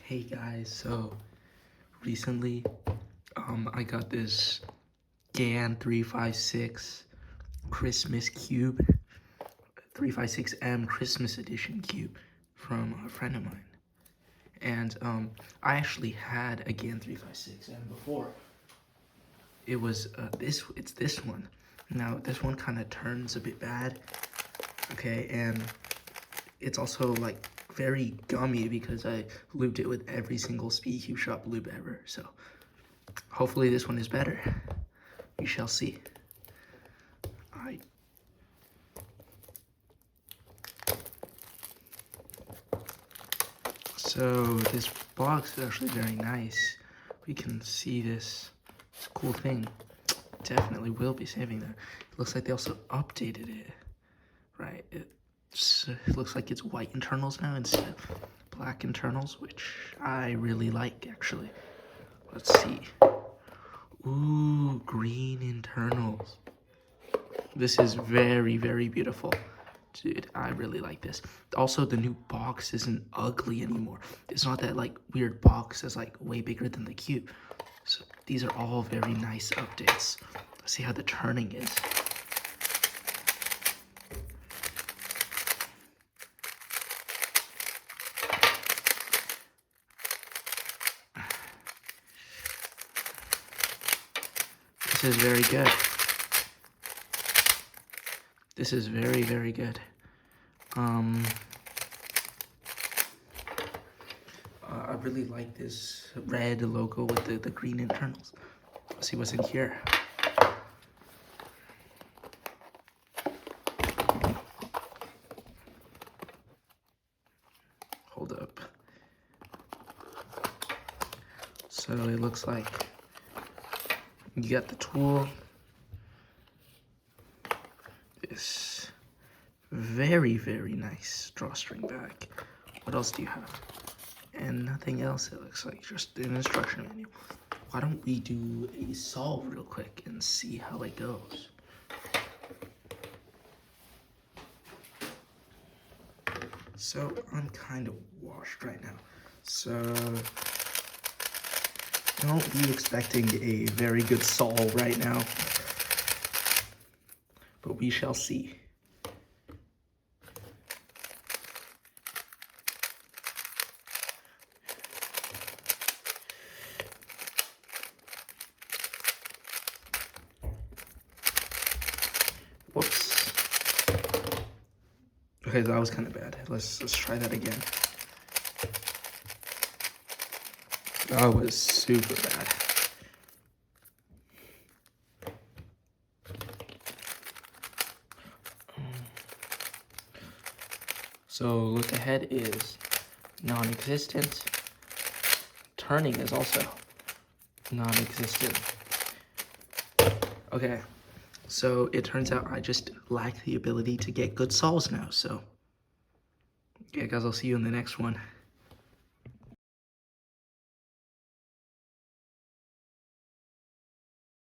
Hey guys, so recently I got this GAN 356 Christmas cube, 356M Christmas edition cube from a friend of mine. And I actually had a GAN 356M before. It was it's this one. Now this one kind of turns a bit bad, okay, and it's also like very gummy because I lubed it with every single Speedcube shop lube ever. So hopefully this one is better. We shall see. Alright. So this box is actually very nice. We can see this cool thing. Definitely will be saving that. It looks like they also updated it. Right. It looks like it's white internals now instead of black internals, which I really like actually. Let's see. Ooh, green internals. This is very, very beautiful. Dude, I really like this. Also, the new box isn't ugly anymore. It's not that like weird box that's like way bigger than the cube. So these are all very nice updates. Let's see how the turning is. This is very good. This is very, very good. I really like this red logo with the green internals. Let's see what's in here. Hold up. So it looks like you got the tool. This very, very nice drawstring bag. What else do you have? And nothing else, it looks like, just an instruction manual. Why don't we do a solve real quick and see how it goes? So I'm kind of washed right now. So don't be expecting a very good solve right now, but we shall see. Whoops. Okay, that was kind of bad. Let's try that again. That was super bad. So look ahead is non-existent. Turning is also non-existent. Okay, so it turns out I just lack the ability to get good solves now, so yeah guys, I'll see you in the next one.